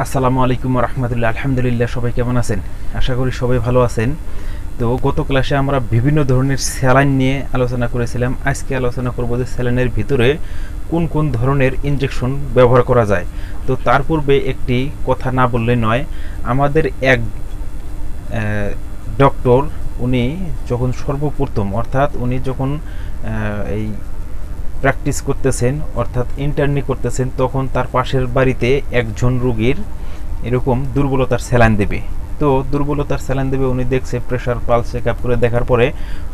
আসসালামু আলাইকুম রহমতুল্লাহ। আলহামদুলিল্লাহ, সবাই কেমন আছেন? আশা করি সবাই ভালো আছেন। তো গত ক্লাসে আমরা বিভিন্ন ধরনের স্যালাইন নিয়ে আলোচনা করেছিলাম। আজকে আলোচনা করব যে স্যালাইনের ভিতরে কোন কোন ধরনের ইনজেকশন ব্যবহার করা যায়। তো তার পূর্বে একটি কথা না বললে নয়, আমাদের এক ডক্টর, উনি যখন সর্বপ্রথম অর্থাৎ উনি যখন এই প্র্যাকটিস করতেছেন অর্থাৎ ইন্টার্নি করতেছেন, তখন তার পাশের বাড়িতে একজন রোগীর এরকম দুর্বলতার স্যালাইন দেবে। তো দুর্বলতার স্যালাইন দেবে, উনি দেখছে, প্রেশার পালস চেক আপ করে দেখার পরে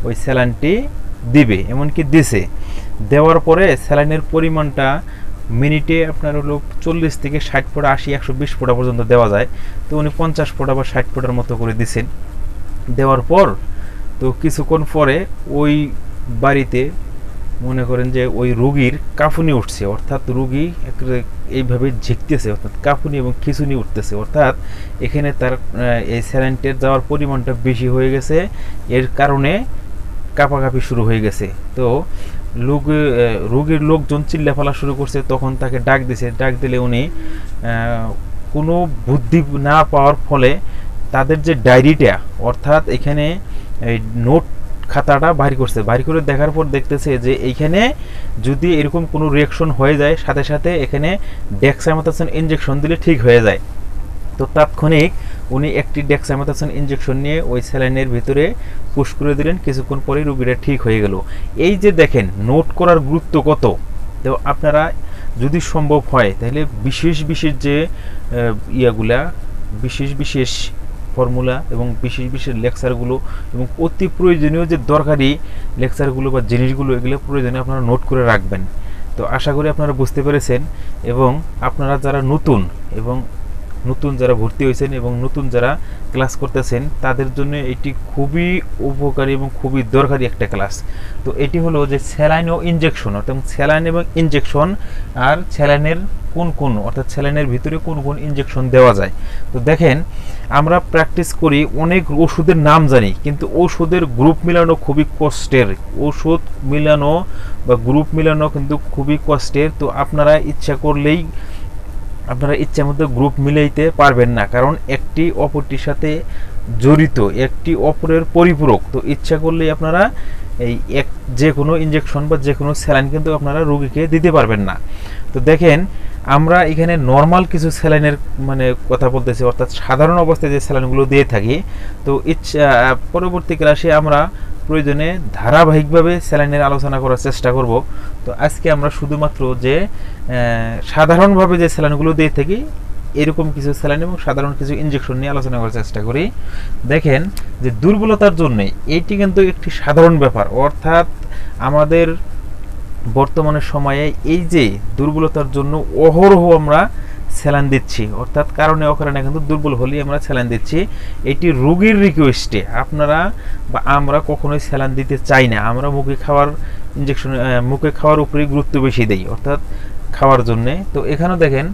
ওই স্যালাইনটি দিবে, এমনকি দিছে। দেওয়ার পরে স্যালাইনের পরিমাণটা মিনিটে আপনার হলো 40 থেকে 60 ফোঁটা, 80, 120 ফোঁটা পর্যন্ত দেওয়া যায়। তো উনি 50 ফোঁটা বা 60 ফোঁটার মতো করে দিছেন। দেওয়ার পর তো কিছুক্ষণ পরে ওই বাড়িতে মনে করেন যে ওই রোগীর কাঁপুনি উঠছে, অর্থাৎ রোগী এইভাবে ঝিকতেছে, অর্থাৎ কাঁপুনি এবং খিঁচুনি উঠতেছে, অর্থাৎ এখানে তার এই স্যালাইনটের যাওয়ার পরিমাণটা বেশি হয়ে গেছে, এর কারণে কাঁপাকাঁপি শুরু হয়ে গেছে। তো রোগীর লোকজন চিল্লাফালা শুরু করছে, তখন তাকে ডাক দিছে। ডাক দিলে উনি কোনো বুদ্ধি না পাওয়ার ফলে তাদের যে ডায়েরিটা, অর্থাৎ এখানে এই নোট খাতাটা বাহির করছে। বাহির করে দেখার পর দেখতেছে যে এইখানে যদি এরকম কোনো রিয়াকশন হয়ে যায়, সাথে সাথে এখানে ডেক্সামেথাসোন ইনজেকশন দিলে ঠিক হয়ে যায়। তো তাৎক্ষণিক উনি একটি ডেক্সামেথাসোন ইনজেকশন নিয়ে ওই স্যালাইনের ভিতরে পুশ করে দিলেন। কিছুক্ষণ পরে রোগীটা ঠিক হয়ে গেল। এই যে দেখেন নোট করার গুরুত্ব কত। তো আপনারা যদি সম্ভব হয় তাহলে বিশেষ বিশেষ যে ইয়াগুলা, বিশেষ বিশেষ ফর্মুলা এবং বিশেষ বিশেষ লেকচারগুলো এবং অতি প্রয়োজনীয় যে দরকারি লেকচারগুলো বা জিনিসগুলো, এগুলো প্রয়োজনীয় আপনারা নোট করে রাখবেন। তো আশা করি আপনারা বুঝতে পেরেছেন। এবং আপনারা যারা নতুন যারা ভর্তি হয়েছেন এবং নতুন যারা ক্লাস করতেছেন, তাদের জন্য এটি খুবই উপকারী এবং খুবই দরকারি একটা ক্লাস। তো এটি হলো যে স্যালাইন ও ইনজেকশন, অর্থাৎ স্যালাইন এবং ইনজেকশন, আর স্যালাইনের কোন অর্থাৎ স্যালাইনের ভিতরে কোন কোন ইনজেকশন দেওয়া যায়। তো দেখেন, আমরা প্র্যাকটিস করি, অনেক ওষুধের নাম জানি, কিন্তু ওষুধের গ্রুপ মিলানো খুবই কষ্টের। ওষুধ মিলানো বা গ্রুপ মিলানো কিন্তু খুবই কষ্টের। তো আপনারা ইচ্ছা করলেই আপনারা ইচ্ছার মধ্যে গ্রুপ মিলাইতে পারবেন না, কারণ একটি অপরটির সাথে জড়িত, একটি অপরের পরিপূরক। তো ইচ্ছা করলেই আপনারা এই যে কোনো ইনজেকশন বা যে কোনো স্যালাইন কিন্তু আপনারা রোগীকে দিতে পারবেন না। তো দেখেন, আমরা এখানে নর্মাল কিছু স্যালাইনের কথা বলতেছি, অর্থাৎ সাধারণ অবস্থায় যে স্যালাইনগুলো দিয়ে থাকি। তো পরবর্তী ক্লাসে আমরা প্রয়োজনে ধারাবাহিকভাবে স্যালাইনের আলোচনা করার চেষ্টা করব। তো আজকে আমরা শুধুমাত্র যে সাধারণভাবে যে স্যালাইনগুলো দিয়ে থাকি, এরকম কিছু স্যালাইন এবং সাধারণ কিছু ইনজেকশন নিয়ে আলোচনা করার চেষ্টা করি। দেখেন যে দুর্বলতার জন্য এইটি কিন্তু একটি সাধারণ ব্যাপার, অর্থাৎ আমাদের বর্তমানের সময়ে এই যে দুর্বলতার জন্য অহরহ আমরা স্যালাইন দিচ্ছি, অর্থাৎ কারণে অকারণে কিন্তু দুর্বল হলেই আমরা স্যালাইন দিচ্ছি। এটি রোগীর রিকোয়েস্টে আপনারা বা আমরা কখনোই স্যালাইন দিতে চাই না। আমরা মুখে খাওয়ার ইনজেকশন, মুখে খাওয়ার উপরেই গুরুত্ব বেশি দেই, অর্থাৎ খাওয়ার জন্যে। তো এখানেও দেখেন,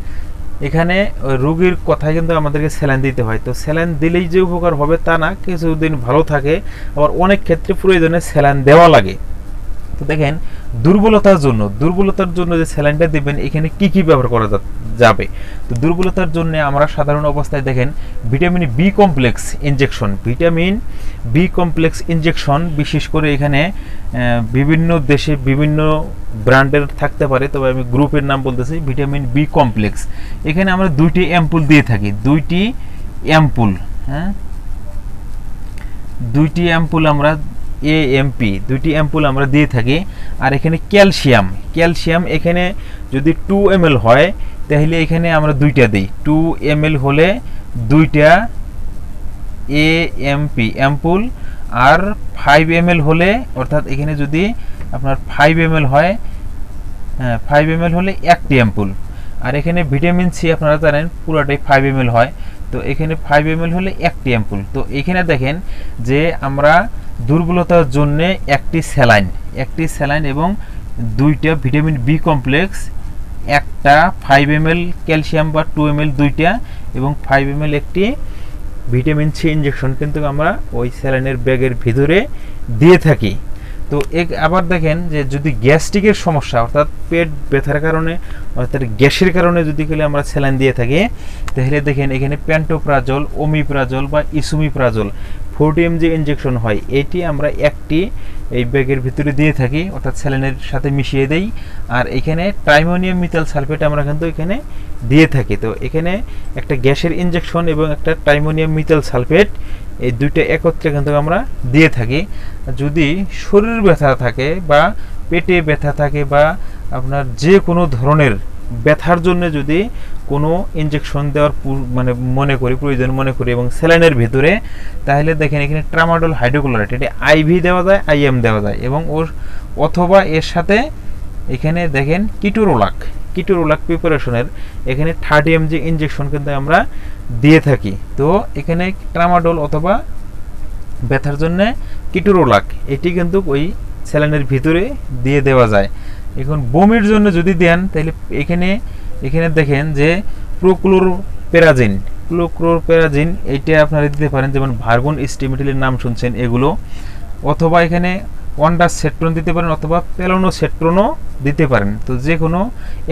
এখানে রোগীর কথায় কিন্তু আমাদেরকে স্যালাইন দিতে হয়। তো স্যালাইন দিলেই যে উপকার হবে তা না, কিছুদিন ভালো থাকে, আবার অনেক ক্ষেত্রে প্রয়োজনে স্যালাইন দেওয়া লাগে। তো দেখেন, দুর্বলতার জন্য যে স্যালাইনটা দেবেন, এখানে কি কি ব্যবহার করা যাবে। তো দুর্বলতার জন্য আমরা সাধারণ অবস্থায় দেখেন ভিটামিন বি কমপ্লেক্স ইনজেকশন, বিশেষ করে এখানে বিভিন্ন দেশে বিভিন্ন ব্র্যান্ডের থাকতে পারে, তবে আমি গ্রুপের নাম বলতেছি, ভিটামিন বি কমপ্লেক্স। এখানে আমরা 2টি অ্যাম্পুল দিয়ে থাকি, 2টি অ্যাম্পুল, হ্যাঁ, 2টি অ্যাম্পুল আমরা এএমপি 2টি অ্যাম্পুল আমরা দিয়ে থাকি। আর এখানে ক্যালসিয়াম এখানে যদি 2 ml হয় তাহলে এখানে আমরা 2টা দিই। 2 ml হলে 2টা এএমপি অ্যাম্পুল, আর 5 ml হলে, অর্থাৎ এখানে যদি আপনার 5 ml হয়, হ্যাঁ 5 ml হলে 1টি অ্যাম্পুল। আর এখানে ভিটামিন সি আপনারা জানেন পুরোটাই 5 ml হয়, তো এখানে 5 ml হলে 1টি অ্যাম্পুল। তো এখানে দেখেন যে আমরা দুর্বলতার জন্য একটি স্যালাইন এবং 2টা ভিটামিন বি কমপ্লেক্স, একটা 5 ml ক্যালসিয়াম বা 2 ml 2টা, এবং 5 ml একটি ভিটামিন সি ইনজেকশন কিন্তু আমরা ওই স্যালাইনের ব্যাগের ভিতরে দিয়ে থাকি। তো আবার দেখেন যে যদি গ্যাস্ট্রিকের সমস্যা অর্থাৎ পেট ব্যথার কারণে অর্থাৎ গ্যাসের কারণে যদি আমরা স্যালাইন দিয়ে থাকি, তাহলে দেখেন এখানে প্যান্টোপ্রাজল, ওমিপ্রাজল বা ইসোমিপ্রাজল 40 mg ইনজেকশন হয়, এটি আমরা একটি এই ব্যাগের ভিতরে দিয়ে থাকি অর্থাৎ স্যালাইনের সাথে মিশিয়ে দেই। আর এখানে ট্রাইমোনিয়াম মিথাইল সালফেট আমরা কিন্তু এখানে দিয়ে থাকি। তো এখানে একটা গ্যাসের ইনজেকশন এবং একটা ট্রাইমোনিয়াম মিথাইল সালফেট এই দুইটা একত্রে কিন্তু আমরা দিয়ে থাকি। যদি শরীর ব্যথা থাকে বা পেটে ব্যথা থাকে বা আপনার যে কোনো ধরনের ব্যথার জন্য যদি কোনো ইনজেকশন দেওয়ার মনে করি, প্রয়োজন মনে করি এবং স্যালাইনের ভিতরে, তাহলে দেখেন এখানে ট্রামাডল হাইড্রোক্লোরাইড, এটা আইভি দেওয়া যায়, আইএম দেওয়া যায় এবং অথবা এর সাথে এখানে দেখেন কিটোরোলাক প্রিপারেশনের এখানে 30 mg ইনজেকশন কিন্তু আমরা দিয়ে থাকি। তো এখানে ট্রামাডল অথবা ব্যথার জন্য কিটোরোলাক এটি কিন্তু ওই স্যালাইনের ভিতরে দিয়ে দেওয়া যায়। এখন বমির জন্য যদি দেন তাহলে এখানে দেখেন যে ক্লোরোপেরাজিন এইটা আপনারা দিতে পারেন, যেমন ভার্গন স্টিমেটিলের নাম শুনছেন এগুলো, অথবা এখানে ওয়ান্ডারসেট্রন দিতে পারেন অথবা পেলোনোসেট্রনও দিতে পারেন। তো যে কোনো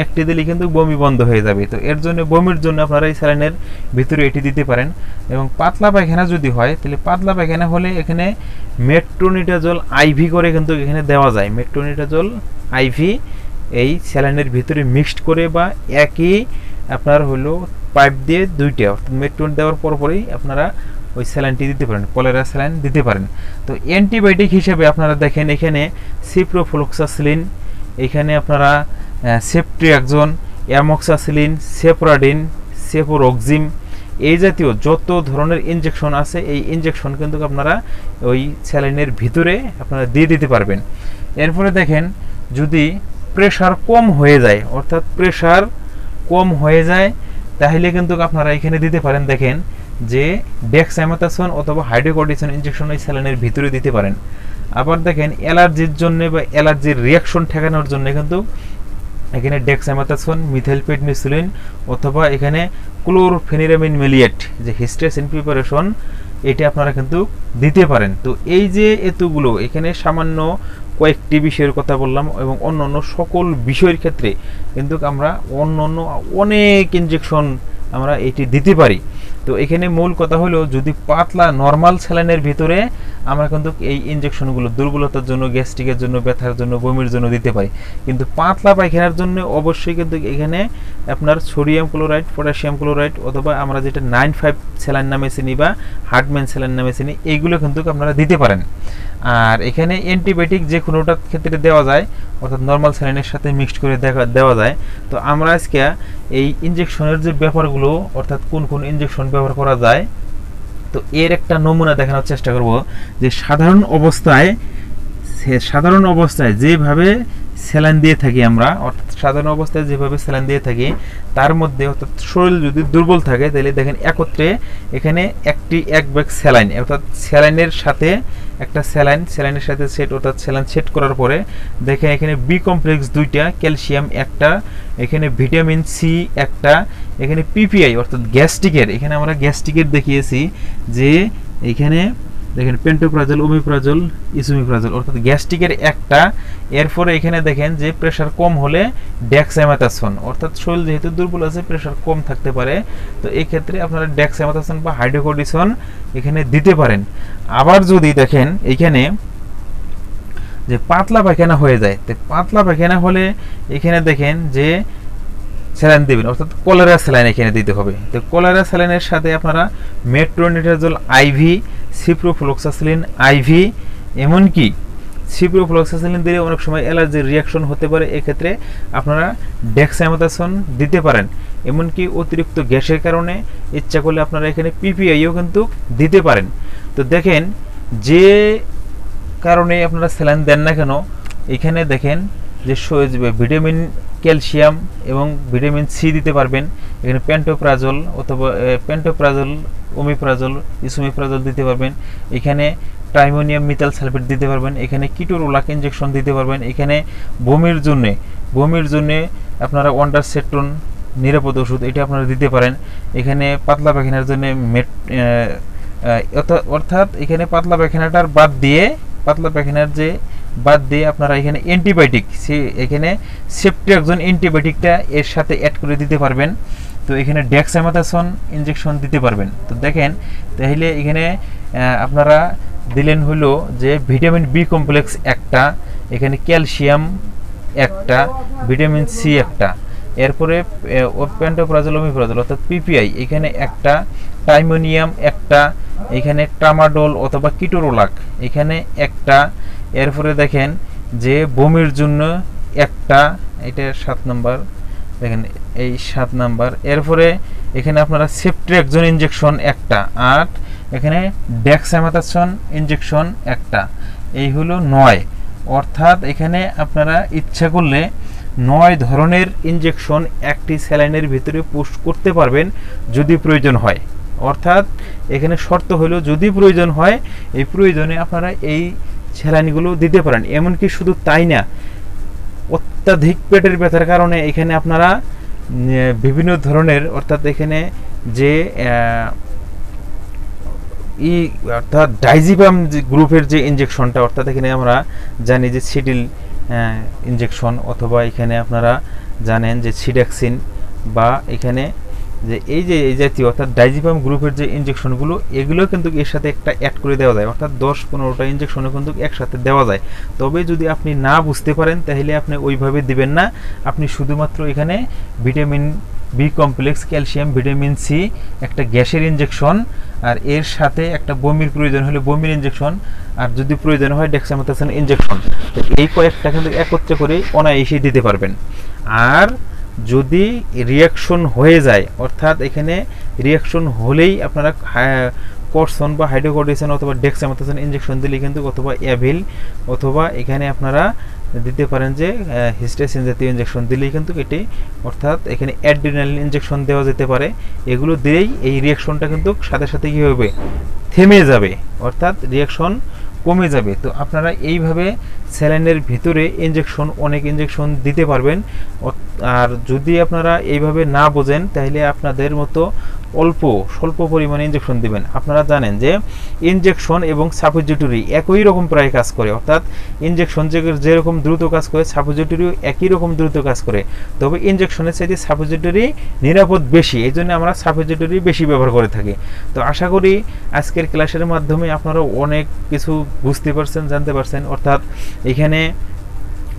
একটি দিলে কিন্তু বমি বন্ধ হয়ে যাবে। তো এর জন্য বমির জন্য আপনারা এই স্যালাইনের ভিতরে এটি দিতে পারেন। এবং পাতলা পায়খানা যদি হয় তাহলে পাতলা পায়খানা হলে এখানে মেট্রোনিডাজল আইভি করে কিন্তু এখানে দেওয়া যায়। মেট্রোনিডাজল আইভি এই স্যালাইনের ভিতরে মিক্সড করে বা একই আপনার হলো পাইপ দিয়ে দুইটা অর্থাৎ মেট্রোন দেওয়ার পরপরই আপনারা ওই স্যালাইনটি দিতে পারেন, কলেরা স্যালাইন দিতে পারেন। তো অ্যান্টিবায়োটিক হিসেবে আপনারা দেখেন এখানে সিপ্রোফ্লক্সাসিলিন, এখানে আপনারা সেফট্রিয়াক্সন, অ্যামক্সাসিলিন, সেফরাডিন, সেফোরক্সিম এই জাতীয় যত ধরনের ইনজেকশন আছে এই ইনজেকশন কিন্তু আপনারা ওই স্যালাইনের ভিতরে আপনারা দিয়ে দিতে পারবেন। এরপরে দেখেন যদি প্রেশার কম হয়ে যায় অর্থাৎ প্রেশার কম হয়ে যায় তাহলে কিন্তু আপনারা এখানে দিতে পারেন, দেখেন যে ডেক্সামেথাসোন অথবা হাইড্রোকর্টিসন ইনজেকশন এই স্যালাইনের ভিতরে দিতে পারেন। আবার দেখেন অ্যালার্জির জন্য বা অ্যালার্জির রিয়াকশন ঠেকানোর জন্য কিন্তু এখানে ডেক্সামেথাসোন, মিথাইলপেডনিসিলিন অথবা এখানে ক্লোরফেনিরামিন মেলিয়েট যে হিস্টেসিন প্রিপারেশন এটি আপনারা কিন্তু দিতে পারেন। তো এই যে এতগুলো এখানে সামান্য কয়েকটি বিষয়ের কথা বললাম এবং অন্যান্য সকল বিষয়ের ক্ষেত্রে কিন্তু আমরা অন্যান্য অনেক ইনজেকশন আমরা এটি দিতে পারি। তো এখানে মূল কথা হলো যদি পাতলা নর্মাল স্যালাইনের ভিতরে আমরা কিন্তু এই ইনজেকশনগুলো দুর্বলতার জন্য, গ্যাস্ট্রিকের জন্য, ব্যথার জন্য, বমির জন্য দিতে পারি। কিন্তু পাতলা পায়খানার জন্য অবশ্যই কিন্তু এখানে আপনার সোডিয়াম ক্লোরাইড, পটাশিয়াম ক্লোরাইড অথবা আমরা যেটা 9,5 স্যালাইন নামে চিনি বা হার্টম্যান স্যালাইন নামে চিনি এইগুলো কিন্তু আপনারা দিতে পারেন। আর এখানে অ্যান্টিবায়োটিক যে কোনোটার ক্ষেত্রে দেওয়া যায় অর্থাৎ নর্মাল স্যালাইনের সাথে মিক্সড করে দেওয়া যায়। তো আমরা আজকে এই ইনজেকশনের যে ব্যাপারগুলো অর্থাৎ কোন কোন ইনজেকশন ব্যবহার করা যায় তো এর একটা নমুনা দেখানোর চেষ্টা করব যে সাধারণ অবস্থায় যেভাবে স্যালাইন দিয়ে থাকি আমরা অর্থাৎ সাধারণ অবস্থায় যেভাবে স্যালাইন দিয়ে থাকি তার মধ্যে অর্থাৎ শরীর যদি দুর্বল থাকে তাহলে দেখেন একত্রে এখানে এক ব্যাগ স্যালাইন অর্থাৎ স্যালাইনের সাথে একটা স্যালাইনের সাথে সেট অর্থাৎ স্যালাইন সেট করার পরে দেখেন এখানে বি কমপ্লেক্স 2টা, ক্যালসিয়াম একটা, এখানে ভিটামিন সি একটা, এখানে পিপিআই অর্থাৎ গ্যাস্ট্রিকের, এখানে আমরা গ্যাস্ট্রিকের দেখিয়েছি যে এখানে দেখেন পেন্টোপ্রাজল, ওমিপ্রাজল, ইসোমিপ্রাজল অর্থাৎ গ্যাস্ট্রিকের একটা। এরপরে এখানে দেখেন যে প্রেশার কম হলে ডেক্সামেথাসোন অর্থাৎ শরীর যেহেতু দুর্বল আছে প্রেশার কম থাকতে পারে তো এই ক্ষেত্রে আপনারা ডেক্সামেথাসোন বা হাইড্রোকর্টিসন এখানে দিতে পারেন। আবার যদি দেখেন এখানে যে পাতলা পায়খানা হয়ে যায় তো পাতলা পায়খানা হলে এখানে দেখেন যে স্যালাইন দেবেন অর্থাৎ কলেরা স্যালাইন এখানে দিতে হবে। তো কলেরা স্যালাইনের সাথে আপনারা মেট্রোনিডাজল আইভি, সিপ্রোফ্লক্সাসিলিন আইভি, এমনকি সিপ্রোফ্লক্সাসিলিন দিলে অনেক সময় অ্যালার্জির রিয়াকশন হতে পারে, এক্ষেত্রে আপনারা ডেক্সামেথাসোন দিতে পারেন। এমনকি অতিরিক্ত গ্যাসের কারণে ইচ্ছা করলে আপনারা এখানে পিপিআইও কিন্তু দিতে পারেন। তো দেখেন যে কারণে আপনারা স্যালাইন দেন না কেন এখানে দেখেন যে ভিটামিন, ক্যালসিয়াম এবং ভিটামিন সি দিতে পারবেন। এখানে প্যান্টোপ্রাজল অথবা প্যান্টোপ্রাজল, ওমিপ্রাজল, ইসোমিপ্রাজল দিতে পারবেন। এখানে ট্রাইমোনিয়াম মিথাইল সালফেট দিতে পারবেন। এখানে কিটোরোলাক ইনজেকশন দিতে পারবেন। এখানে বমির জন্য আপনারা ওয়ান্ডারসেট্রন নিরাপদ ওষুধ এটা আপনারা দিতে পারেন। এখানে পাতলা পায়খানার জন্য অর্থাৎ এখানে পাতলা পায়খানাটার বাদ দিয়ে পাতলা পায়খানার যে বাদ দিয়ে আপনারা এখানে অ্যান্টিবায়োটিক, এখানে সেফট্রিয়াক্সন অ্যান্টিবায়োটিকটা এর সাথে অ্যাড করে দিতে পারবেন। তো এখানে ডেক্সামেথাসোন ইনজেকশন দিতে পারবেন। তো দেখেন তাহলে এখানে আপনারা দিলেন হলো যে ভিটামিন বি কমপ্লেক্স একটা, এখানে ক্যালসিয়াম একটা, ভিটামিন সি একটা, এরপরে প্যান্টোপ্রাজল ওমিপ্রাজল অর্থাৎ পিপিআই এখানে একটা, টাইমোনিয়াম একটা, এখানে ট্রামাডোল অথবা কিটোরোলাক এখানে একটা, এরপরে দেখেন যে বমির জন্য একটা, এটা 7 নম্বর, দেখেন এই 7 নাম্বার। এরপরে এখানে আপনারা সেফট্রিয়াক্সন ইনজেকশন একটা, আর এখানে ডেক্সামেথাসোন ইনজেকশন একটা, এই হলো 9। অর্থাৎ এখানে আপনারা ইচ্ছা করলে 9 ধরনের ইনজেকশন একটি স্যালাইনের ভিতরে পুশ করতে পারবেন যদি প্রয়োজন হয়। অর্থাৎ এখানে শর্ত হলো যদি প্রয়োজন হয়, এই প্রয়োজনে আপনারা এই স্যালাইনগুলো দিতে পারেন। এমনকি শুধু তাই না, অত্যাধিক পেটের ব্যথার কারণে এখানে আপনারা বিভিন্ন ধরনের, অর্থাৎ এখানে যে অর্থাৎ ডাইজিপাম গ্রুপের যে ইনজেকশনটা, অর্থাৎ এখানে আমরা জানি যে সিডিল ইনজেকশন, অথবা এখানে আপনারা জানেন যে সিডাক্সিন, বা এখানে যে এই জাতীয় অর্থাৎ ডাইজিপাম গ্রুপের যে ইনজেকশনগুলো, এগুলো কিন্তু এর সাথে একটা অ্যাড করে দেওয়া যায়। অর্থাৎ 10-15টা ইনজেকশনও কিন্তু একসাথে দেওয়া যায়। তবে যদি আপনি না বুঝতে পারেন তাহলে আপনি ওইভাবে দিবেন না, আপনি শুধুমাত্র এখানে vitamin B complex, calcium, vitamin C, একটা গ্যাসের ইনজেকশন, আর এর সাথে একটা বমির প্রয়োজন হলে বমির ইনজেকশন, আর যদি প্রয়োজন হয় ডেক্সামেথাসোন ইনজেকশন। তো এই কয়েকটা কিন্তু একত্রে করে অনায়াসেই দিতে পারবেন। আর যদি রিয়াকশন হয়ে যায়, অর্থাৎ এখানে রিয়াকশন হলেই আপনারা করসন বা হাইড্রোকর্টিসন অথবা ডেক্সামেথাসোন ইনজেকশন দিলে কিন্তু, অথবা অ্যাভিল, অথবা এখানে আপনারা দিতে পারেন যে হিস্টাসিন জাতীয় ইনজেকশন দিলেই কিন্তু এটি, অর্থাৎ এখানে অ্যাড্রিনালিন ইনজেকশন দেওয়া যেতে পারে। এগুলো দিলেই এই রিয়াকশনটা কিন্তু সাথে সাথে কী হবে, থেমে যাবে, অর্থাৎ রিয়াকশন কমে যাবে। তো আপনারা এইভাবে স্যালাইনের ভিতরে অনেক ইনজেকশন দিতে পারবেন। আর যদি আপনারা এইভাবে না বোঝেন তাহলে আপনাদের মতো স্বল্প পরিমাণে ইনজেকশন দিবেন। আপনারা জানেন যে ইনজেকশন এবং সাপোজিটরি একই রকম প্রায় কাজ করে, অর্থাৎ ইনজেকশন যেরকম দ্রুত কাজ করে সাপোজিটরিও একই রকম দ্রুত কাজ করে। তবে ইনজেকশনের চাইতে সাপোজিটরি নিরাপদ বেশি, এই জন্য আমরা সাপোজিটরি বেশি ব্যবহার করে থাকি। তো আশা করি আজকের ক্লাসের মাধ্যমে আপনারা অনেক কিছু বুঝতে পারছেন, জানতে পারছেন। অর্থাৎ এখানে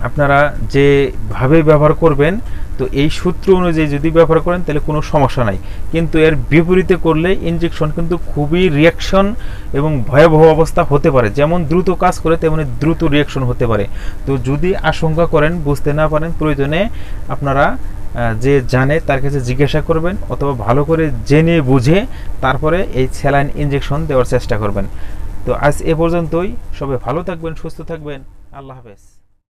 আপনারা যেভাবে ব্যবহার করবেন, তো এই সূত্র অনুযায়ী যদি ব্যবহার করেন তাহলে কোনো সমস্যা নাই। কিন্তু এর বিপরীতে করলে ইনজেকশন কিন্তু খুবই রিয়াকশন এবং ভয়াবহ অবস্থা হতে পারে। যেমন দ্রুত কাজ করে তেমনি দ্রুত রিয়াকশন হতে পারে। তো যদি আশঙ্কা করেন, বুঝতে না পারেন, প্রয়োজনে আপনারা যে জানে তার কাছে জিজ্ঞাসা করবেন, অথবা ভালো করে জেনে বুঝে তারপরে এই স্যালাইন ইনজেকশন দেওয়ার চেষ্টা করবেন। তো আজ এ পর্যন্তই। সবাই ভালো থাকবেন, সুস্থ থাকবেন। আল্লাহ হাফেজ।